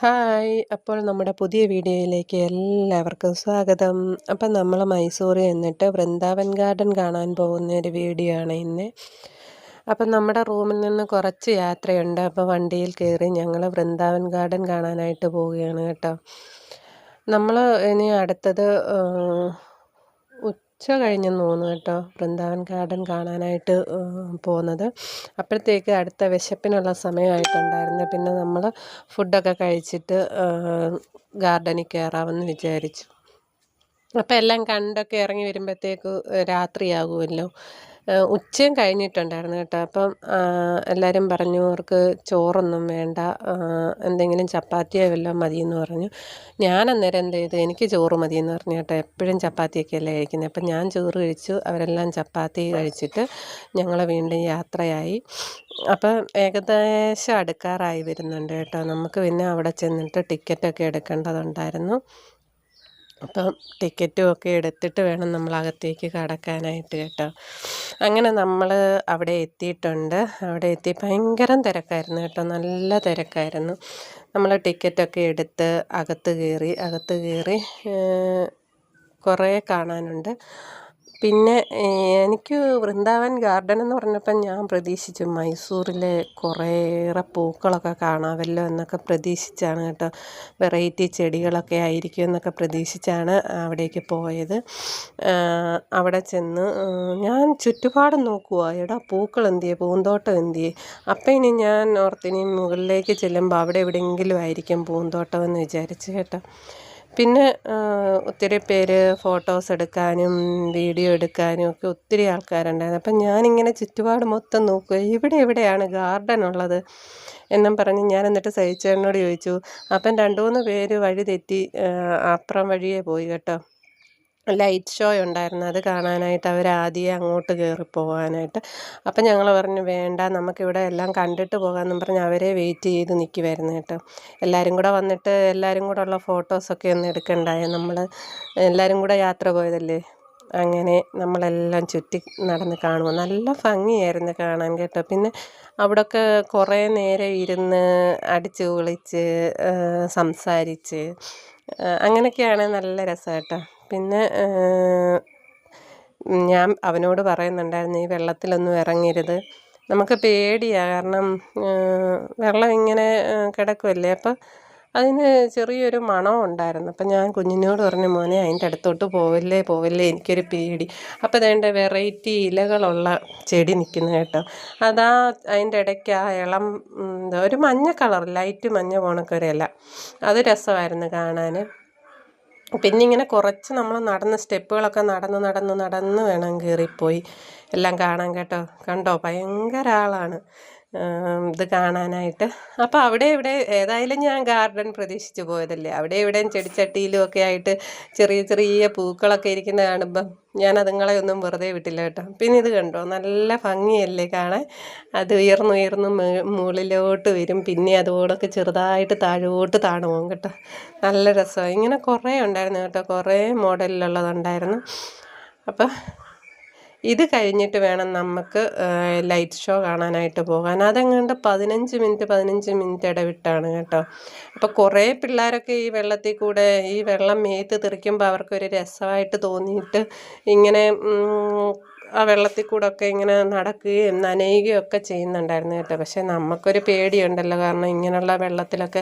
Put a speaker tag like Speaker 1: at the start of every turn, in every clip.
Speaker 1: Hi. അപ്പോൾ നമ്മുടെ പുതിയ വീഡിയോയിലേക്ക് എല്ലാവർക്കും സ്വാഗതം. അപ്പം നമ്മൾ മൈസൂറിൽ എന്നിട്ട് വൃന്ദാവൻ ഗാർഡൻ കാണാൻ പോകുന്ന ഒരു വീഡിയോ ആണ് ഇന്ന്. അപ്പം നമ്മുടെ റൂമിൽ നിന്ന് കുറച്ച് യാത്രയുണ്ട്. അപ്പോൾ വണ്ടിയിൽ കയറി ഞങ്ങൾ വൃന്ദാവൻ ഗാർഡൻ കാണാനായിട്ട് പോവുകയാണ് കേട്ടോ. നമ്മൾ ഇനി അടുത്തത് ഉച്ച കഴിഞ്ഞെന്ന് തോന്നുന്നു കേട്ടോ വൃന്ദാവൻ ഗാർഡൻ കാണാനായിട്ട് പോകുന്നത്. അപ്പോഴത്തേക്ക് അടുത്ത വിശപ്പിനുള്ള സമയമായിട്ടുണ്ടായിരുന്നു. പിന്നെ നമ്മൾ ഫുഡൊക്കെ കഴിച്ചിട്ട് ഗാർഡനിൽ കയറാമെന്ന് വിചാരിച്ചു. അപ്പോൾ എല്ലാം കണ്ടൊക്കെ ഇറങ്ങി വരുമ്പോഴത്തേക്ക് രാത്രിയാകുമല്ലോ. ഉച്ചയും കഴിഞ്ഞിട്ടുണ്ടായിരുന്നു കേട്ടോ. അപ്പം എല്ലാവരും പറഞ്ഞു അവർക്ക് ചോറൊന്നും വേണ്ട, എന്തെങ്കിലും ചപ്പാത്തിയോ വല്ലതും മതിയെന്ന് പറഞ്ഞു. ഞാൻ അന്നേരം എന്ത് ചെയ്തു, എനിക്ക് ചോറ് മതിയെന്ന് പറഞ്ഞു കേട്ടോ. എപ്പോഴും ചപ്പാത്തിയൊക്കെ അല്ലേ കഴിക്കുന്നത്. അപ്പം ഞാൻ ചോറ് കഴിച്ചു, അവരെല്ലാം ചപ്പാത്തി കഴിച്ചിട്ട് ഞങ്ങൾ വീണ്ടും യാത്രയായി. അപ്പം ഏകദേശം അടുക്കാറായി വരുന്നുണ്ട് കേട്ടോ. നമുക്ക് പിന്നെ അവിടെ ചെന്നിട്ട് ടിക്കറ്റൊക്കെ എടുക്കേണ്ടതുണ്ടായിരുന്നു. അപ്പം ടിക്കറ്റും ഒക്കെ എടുത്തിട്ട് വേണം നമ്മൾ അകത്തേക്ക് കടക്കാനായിട്ട് കേട്ടോ. അങ്ങനെ നമ്മൾ അവിടെ എത്തിയിട്ടുണ്ട്. അവിടെ എത്തി ഭയങ്കര തിരക്കായിരുന്നു കേട്ടോ, നല്ല തിരക്കായിരുന്നു. നമ്മൾ ടിക്കറ്റൊക്കെ എടുത്ത് അകത്ത് കയറി കുറേ കാണാനുണ്ട്. പിന്നെ എനിക്ക് വൃന്ദാവൻ ഗാർഡൻ എന്ന് പറഞ്ഞപ്പോൾ ഞാൻ പ്രതീക്ഷിച്ചു മൈസൂരിലെ കുറേയേറെ പൂക്കളൊക്കെ കാണാമല്ലോ എന്നൊക്കെ പ്രതീക്ഷിച്ചാണ് കേട്ടോ. വെറൈറ്റി ചെടികളൊക്കെ ആയിരിക്കും എന്നൊക്കെ പ്രതീക്ഷിച്ചാണ് അവിടേക്ക് പോയത്. അവിടെ ചെന്ന് ഞാൻ ചുറ്റുപാടും നോക്കുക, എടാ പൂക്കൾ എന്തിയെ, പൂന്തോട്ടം എന്തിയെ. അപ്പം ഇനി ഞാൻ ഓർത്തിനി മുകളിലേക്ക് ചെല്ലുമ്പോൾ അവിടെ എവിടെയെങ്കിലും ആയിരിക്കും പൂന്തോട്ടം എന്ന് വിചാരിച്ചു കേട്ടോ. പിന്നെ ഒത്തിരി പേര് ഫോട്ടോസ് എടുക്കാനും വീഡിയോ എടുക്കാനും ഒക്കെ ഒത്തിരി ആൾക്കാരുണ്ടായിരുന്നു. അപ്പം ഞാനിങ്ങനെ ചുറ്റുപാട് മൊത്തം നോക്കുക, എവിടെയാണ് ഗാർഡൻ ഉള്ളത് എന്നും പറഞ്ഞ് ഞാൻ എന്നിട്ട് സഹിച്ചേട്ടനോട് ചോദിച്ചു. അപ്പം 2-3 പേര് വഴി തെറ്റി അപ്പുറം വഴിയേ പോയി കേട്ടോ. ലൈറ്റ് ഷോ ഉണ്ടായിരുന്നു, അത് കാണാനായിട്ട് അവർ ആദ്യമേ അങ്ങോട്ട് കയറി പോകാനായിട്ട്. അപ്പം ഞങ്ങൾ പറഞ്ഞു വേണ്ട, നമുക്കിവിടെ എല്ലാം കണ്ടിട്ട് പോകാമെന്നും പറഞ്ഞ് അവരെ വെയിറ്റ് ചെയ്ത് നിൽക്കുമായിരുന്നു കേട്ടോ. എല്ലാവരും കൂടെ വന്നിട്ട് എല്ലാവരും കൂടെ ഉള്ള ഫോട്ടോസൊക്കെ ഒന്ന് എടുക്കണ്ടായോ, നമ്മൾ എല്ലാവരും കൂടെ യാത്ര പോയതല്ലേ. അങ്ങനെ നമ്മളെല്ലാം ചുറ്റി നടന്ന് കാണുക, നല്ല ഭംഗിയായിരുന്നു കാണാൻ കേട്ടോ. പിന്നെ അവിടെയൊക്കെ കുറേ നേരം ഇരുന്ന് അടിച്ച് പൊളിച്ച് സംസാരിച്ച് അങ്ങനെയൊക്കെയാണ്, നല്ല രസം കേട്ടോ. പിന്നെ ഞാൻ അവനോട് പറയുന്നുണ്ടായിരുന്നു ഈ വെള്ളത്തിലൊന്നും ഇറങ്ങരുത്, നമുക്ക് പേടിയാണ്. കാരണം വെള്ളം ഇങ്ങനെ കിടക്കുമല്ലേ, അപ്പം അതിന് ചെറിയൊരു മണം ഉണ്ടായിരുന്നു. അപ്പം ഞാൻ കുഞ്ഞിനോട് പറഞ്ഞു, മോനെ അതിൻ്റെ അടുത്തോട്ട് പോവല്ലേ എനിക്കൊരു പേടി. അപ്പോൾ വേണ്ട വെറൈറ്റി ഇലകളുള്ള ചെടി നിൽക്കുന്നു കേട്ടോ. അതാ അതിൻ്റെ ഇടയ്ക്ക് ആ ഇളം ഒരു മഞ്ഞ കളർ, ലൈറ്റ് മഞ്ഞ പോണക്കൊരു ഇല, അത് രസമായിരുന്നു കാണാൻ. പിന്നെ ഇങ്ങനെ കുറച്ച് നമ്മൾ നടന്ന് സ്റ്റെപ്പുകളൊക്കെ നടന്ന് വേണം കയറിപ്പോയി എല്ലാം കാണാൻ കേട്ടോ. കണ്ടോ, ഭയങ്കര ആളാണ് ഇത് കാണാനായിട്ട്. അപ്പോൾ അവിടെ ഇവിടെ ഏതായാലും ഞാൻ ഗാർഡൻ പ്രതീക്ഷിച്ച് പോയതല്ലേ, അവിടെ ഇവിടെയും ചെടിച്ചട്ടിയിലും ഒക്കെ ആയിട്ട് ചെറിയ പൂക്കളൊക്കെ ഇരിക്കുന്ന കാണുമ്പം ഞാൻ അതുങ്ങളെ ഒന്നും വെറുതെ വിട്ടില്ല കേട്ടോ. പിന്നെ ഇത് കണ്ടോ, നല്ല ഭംഗിയല്ലേ കാണാൻ. അത് ഉയർന്ന് മുകളിലോട്ട് വരും, പിന്നെ അതുപോലൊക്കെ ചെറുതായിട്ട് താഴോട്ട് താണു പോകും കേട്ടോ. നല്ല രസമാണ്. ഇങ്ങനെ കുറേ ഉണ്ടായിരുന്നു കേട്ടോ, കുറേ മോഡലിലുള്ളതുണ്ടായിരുന്നു. അപ്പം ഇത് കഴിഞ്ഞിട്ട് വേണം നമുക്ക് ലൈറ്റ് ഷോ കാണാനായിട്ട് പോകാൻ. അതെങ്ങാണ്ട് 15 മിനിറ്റ് ഇടവിട്ടാണ് കേട്ടോ. അപ്പോൾ കുറേ പിള്ളേരൊക്കെ ഈ വെള്ളത്തിൽ കൂടെ, ഈ വെള്ളം മേത്ത് തെറിക്കുമ്പോൾ അവർക്കൊരു രസമായിട്ട് തോന്നിയിട്ട് ഇങ്ങനെ ആ വെള്ളത്തിൽ കൂടെ ഒക്കെ ഇങ്ങനെ നടക്കുകയും നനയുകയും ഒക്കെ ചെയ്യുന്നുണ്ടായിരുന്നു കേട്ടോ. പക്ഷേ നമുക്കൊരു പേടിയുണ്ടല്ലോ, കാരണം ഇങ്ങനെയുള്ള വെള്ളത്തിലൊക്കെ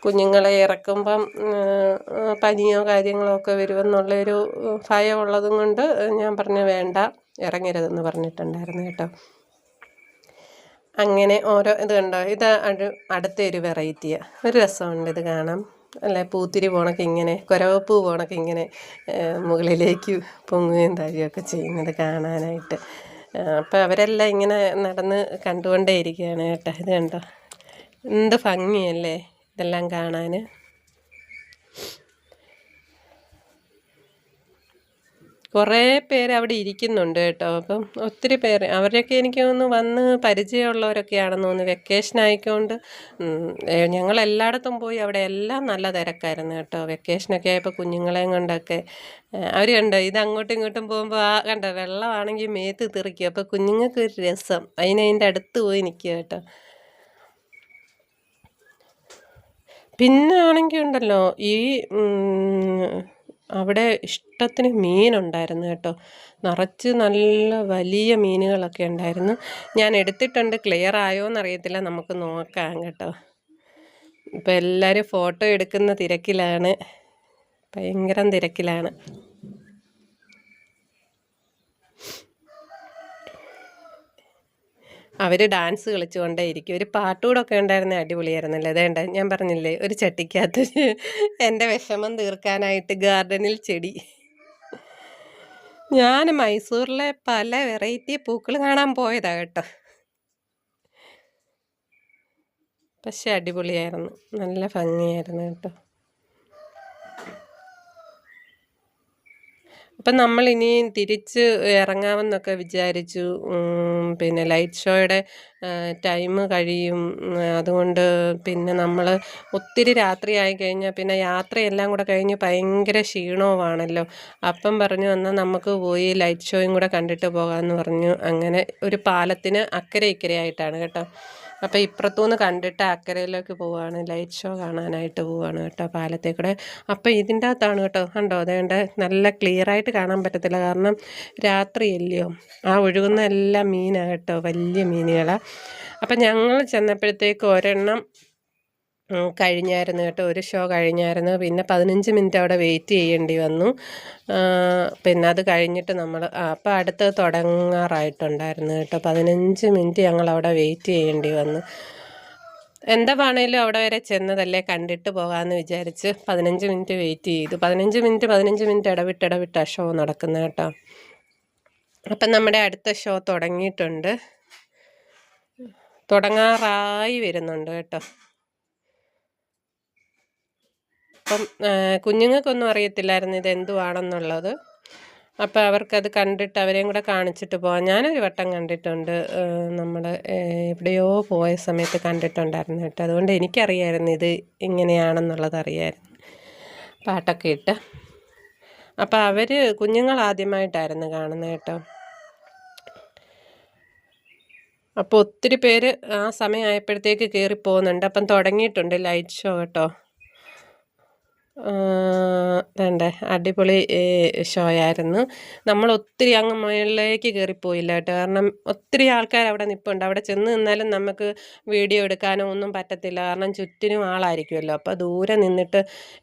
Speaker 1: കുഞ്ഞുങ്ങളെ ഇറക്കുമ്പം പനിയോ കാര്യങ്ങളോ ഒക്കെ വരുമെന്നുള്ളൊരു ഭയം ഉള്ളതും കൊണ്ട് ഞാൻ പറഞ്ഞു വേണ്ട, ഇറങ്ങരുതെന്ന് പറഞ്ഞിട്ടുണ്ടായിരുന്നു കേട്ടോ. അങ്ങനെ ഓരോ ഇത് കണ്ടോ, ഇത് അടുത്തൊരു വെറൈറ്റിയാണ്, ഒരു രസമുണ്ട് ഇത് കാണാം. അല്ല, പൂത്തിരി പോണൊക്കെ ഇങ്ങനെ, കുരവപ്പൂ പോണൊക്കെ ഇങ്ങനെ മുകളിലേക്ക് പൊങ്ങുകയും താഴുകയൊക്കെ ചെയ്യുന്നത് കാണാനായിട്ട്. അപ്പം അവരെല്ലാം ഇങ്ങനെ നടന്ന് കണ്ടുകൊണ്ടേ ഇരിക്കുകയാണ് കേട്ടോ. ഇത് കണ്ടോ, എന്ത് ഭംഗിയല്ലേ ഇതെല്ലാം കാണാൻ. കുറേ പേര് അവിടെ ഇരിക്കുന്നുണ്ട് കേട്ടോ. അപ്പം ഒത്തിരി പേര്, അവരൊക്കെ എനിക്ക് തോന്നുന്നു വന്ന് പരിചയമുള്ളവരൊക്കെയാണെന്ന് തോന്നുന്നു. വെക്കേഷൻ ആയിക്കൊണ്ട് ഞങ്ങളെല്ലായിടത്തും പോയി, അവിടെ എല്ലാം നല്ല തിരക്കായിരുന്നു കേട്ടോ. വെക്കേഷനൊക്കെ ആയപ്പോൾ കുഞ്ഞുങ്ങളെയും കൊണ്ടൊക്കെ അവർ കണ്ടോ, ഇത് അങ്ങോട്ടും ഇങ്ങോട്ടും പോകുമ്പോൾ കണ്ടോ വെള്ളമാണെങ്കിൽ മേത്ത് തെറിക്കും. അപ്പോൾ കുഞ്ഞുങ്ങൾക്ക് ഒരു രസം, അതിൻ്റെ അടുത്ത് പോയി നിൽക്കുക കേട്ടോ. പിന്നെ ആണെങ്കിൽ ഉണ്ടല്ലോ ഈ അവിടെ ഇഷ്ടത്തിന് മീനുണ്ടായിരുന്നു കേട്ടോ. നിറച്ച് നല്ല വലിയ മീനുകളൊക്കെ ഉണ്ടായിരുന്നു. ഞാൻ എടുത്തിട്ടുണ്ട്, ക്ലിയർ ആയോ എന്നറിയത്തില്ല, നമുക്ക് നോക്കാം കേട്ടോ. ഇപ്പം എല്ലാവരും ഫോട്ടോ എടുക്കുന്ന തിരക്കിലാണ്, ഭയങ്കര തിരക്കിലാണ്. അവർ ഡാൻസ് കളിച്ചുകൊണ്ടേ ഇരിക്കും. ഒരു പാട്ടുകൂടൊക്കെ ഉണ്ടായിരുന്നേ അടിപൊളിയായിരുന്നല്ലേ. അതേണ്ട ഞാൻ പറഞ്ഞില്ലേ, ഒരു ചട്ടിക്കകത്ത് എൻ്റെ വിഷമം തീർക്കാനായിട്ട് ഗാർഡനിൽ ചെടി. ഞാൻ മൈസൂരിലെ പല വെറൈറ്റി പൂക്കൾ കാണാൻ പോയതാ കേട്ടോ. പക്ഷെ അടിപൊളിയായിരുന്നു, നല്ല ഭംഗിയായിരുന്നു കേട്ടോ. അപ്പം നമ്മളിനി തിരിച്ച് ഇറങ്ങാമെന്നൊക്കെ വിചാരിച്ചു. പിന്നെ ലൈറ്റ് ഷോയുടെ ടൈം കഴിയും, അതുകൊണ്ട് പിന്നെ നമ്മൾ ഒത്തിരി രാത്രിയായി കഴിഞ്ഞാൽ പിന്നെ യാത്രയെല്ലാം കൂടെ കഴിഞ്ഞ് ഭയങ്കര ക്ഷീണവുമാണല്ലോ. അപ്പം പറഞ്ഞു എന്നാൽ നമുക്ക് പോയി ലൈറ്റ് ഷോയും കൂടെ കണ്ടിട്ട് പോകാമെന്ന് പറഞ്ഞു. അങ്ങനെ ഒരു പാലത്തിന് അക്കരെ ഇക്കരയായിട്ടാണ് കേട്ടോ. അപ്പോൾ ഇപ്പുറത്തുനിന്ന് കണ്ടിട്ട് അക്കരയിലേക്ക് പോവുകയാണ്, ലൈറ്റ് ഷോ കാണാനായിട്ട് പോവുകയാണ് കേട്ടോ, പാലത്തേക്കൂടെ. അപ്പോൾ ഇതിൻ്റെ അകത്താണ് കേട്ടോ, കണ്ടോ അതേണ്ട നല്ല ക്ലിയറായിട്ട് കാണാൻ പറ്റത്തില്ല, കാരണം രാത്രിയല്ലയോ. ആ ഒഴുകുന്ന എല്ലാം മീനാണ് കേട്ടോ, വലിയ മീനുകളാണ്. അപ്പം ഞങ്ങൾ ചെന്നപ്പോഴത്തേക്ക് ഒരെണ്ണം കഴിഞ്ഞായിരുന്നു കേട്ടോ, ഒരു ഷോ കഴിഞ്ഞായിരുന്നു. പിന്നെ 15 മിനിറ്റ് അവിടെ വെയിറ്റ് ചെയ്യേണ്ടി വന്നു. പിന്നെ അത് കഴിഞ്ഞിട്ട് നമ്മൾ അപ്പോൾ അടുത്ത് തുടങ്ങാറായിട്ടുണ്ടായിരുന്നു കേട്ടോ. 15 മിനിറ്റ് ഞങ്ങൾ അവിടെ വെയിറ്റ് ചെയ്യേണ്ടി വന്നു. എന്താ വേണേലും അവിടെ വരെ ചെന്നതല്ലേ, കണ്ടിട്ട് പോകാമെന്ന് വിചാരിച്ച് 15 മിനിറ്റ് വെയിറ്റ് ചെയ്തു. 15 മിനിറ്റ് ഇടവിട്ടാണ് ഷോ നടക്കുന്നത് കേട്ടോ. അപ്പം നമ്മുടെ അടുത്ത ഷോ തുടങ്ങിയിട്ടുണ്ട്, തുടങ്ങാറായി വരുന്നുണ്ട് കേട്ടോ. അപ്പം കുഞ്ഞുങ്ങൾക്കൊന്നും അറിയത്തില്ലായിരുന്നു ഇതെന്തുവാണെന്നുള്ളത്. അപ്പോൾ അവർക്കത് കണ്ടിട്ട് അവരെയും കൂടെ കാണിച്ചിട്ട് പോകാം. ഞാനൊരു വട്ടം കണ്ടിട്ടുണ്ട്, നമ്മൾ എവിടെയോ പോയ സമയത്ത് കണ്ടിട്ടുണ്ടായിരുന്നു കേട്ടോ. അതുകൊണ്ട് എനിക്കറിയായിരുന്നു ഇത് ഇങ്ങനെയാണെന്നുള്ളത് അറിയായിരുന്നു, പാട്ടൊക്കെ ഇട്ട്. അപ്പോൾ അവർ കുഞ്ഞുങ്ങൾ ആദ്യമായിട്ടായിരുന്നു കാണുന്നത് കേട്ടോ. അപ്പോൾ ഒത്തിരി പേര് ആ സമയമായപ്പോഴത്തേക്ക് കയറി പോകുന്നുണ്ട്. അപ്പം തുടങ്ങിയിട്ടുണ്ട് ലൈറ്റ് ഷോ കേട്ടോ. വേണ്ടേ, അടിപൊളി ഷോ ആയിരുന്നു. നമ്മൾ ഒത്തിരി അങ്ങ് മുകളിലേക്ക് കയറിപ്പോയില്ല കേട്ടോ, കാരണം ഒത്തിരി ആൾക്കാർ അവിടെ നിൽപ്പുണ്ട്. അവിടെ ചെന്ന് നിന്നാലും നമുക്ക് വീഡിയോ എടുക്കാനോ ഒന്നും പറ്റത്തില്ല, കാരണം ചുറ്റിനും ആളായിരിക്കുമല്ലോ. അപ്പോൾ ദൂരെ നിന്നിട്ട്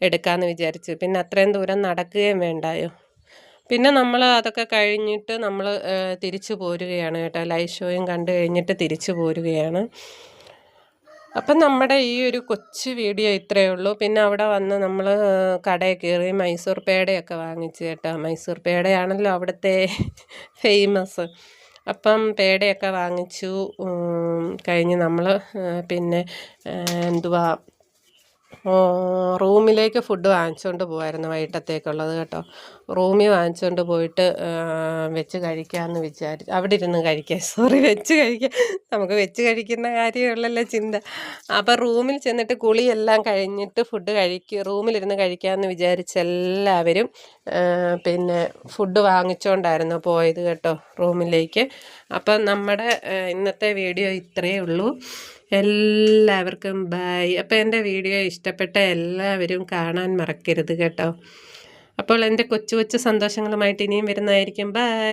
Speaker 1: എടുക്കാമെന്ന് വിചാരിച്ചു. പിന്നെ അത്രയും ദൂരം നടക്കുകയും വേണ്ടായോ. പിന്നെ നമ്മൾ അതൊക്കെ കഴിഞ്ഞിട്ട് നമ്മൾ തിരിച്ചു പോരുകയാണ് കേട്ടോ. ലൈവ് ഷോയും കണ്ടു കഴിഞ്ഞിട്ട് തിരിച്ചു പോരുകയാണ്. അപ്പം നമ്മുടെ ഈ ഒരു കൊച്ചു വീഡിയോ ഇത്രയേ ഉള്ളൂ. പിന്നെ അവിടെ വന്ന് നമ്മൾ കടയിൽ കയറി മൈസൂർ പേടയൊക്കെ വാങ്ങിച്ചു കേട്ടോ. മൈസൂർ പേടയാണല്ലോ അവിടുത്തെ ഫേമസ്. അപ്പം പേടയൊക്കെ വാങ്ങിച്ചു കഴിഞ്ഞ് നമ്മൾ പിന്നെ എന്തുവാ റൂമിലേക്ക് ഫുഡ് വാങ്ങിച്ചുകൊണ്ട് പോകുമായിരുന്നു, വൈകിട്ടത്തേക്കുള്ളത് കേട്ടോ. റൂമിൽ വാങ്ങിച്ചുകൊണ്ട് പോയിട്ട് വെച്ച് കഴിക്കാമെന്ന് വിചാരിച്ചു. അവിടെ ഇരുന്ന് കഴിക്കാൻ, വെച്ച് കഴിക്കാൻ, നമുക്ക് വെച്ച് കഴിക്കുന്ന കാര്യമുള്ളല്ലോ ചിന്ത. അപ്പോൾ റൂമിൽ ചെന്നിട്ട് കുളിയെല്ലാം കഴിഞ്ഞിട്ട് ഫുഡ് റൂമിലിരുന്ന് കഴിക്കാമെന്ന് വിചാരിച്ച് എല്ലാവരും പിന്നെ ഫുഡ് വാങ്ങിച്ചുകൊണ്ടായിരുന്നു പോയത് കേട്ടോ റൂമിലേക്ക്. അപ്പം നമ്മുടെ ഇന്നത്തെ വീഡിയോ ഇത്രയേ ഉള്ളൂ. എല്ലാവർക്കും ബൈ. അപ്പോൾ എൻ്റെ വീഡിയോ ഇഷ്ടപ്പെട്ട എല്ലാവരും കാണാൻ മറക്കരുത് കേട്ടോ. അപ്പോൾ എൻ്റെ കൊച്ചു കൊച്ചു സന്തോഷങ്ങളുമായിട്ട് ഇനിയും വരുന്നതായിരിക്കും. ബൈ.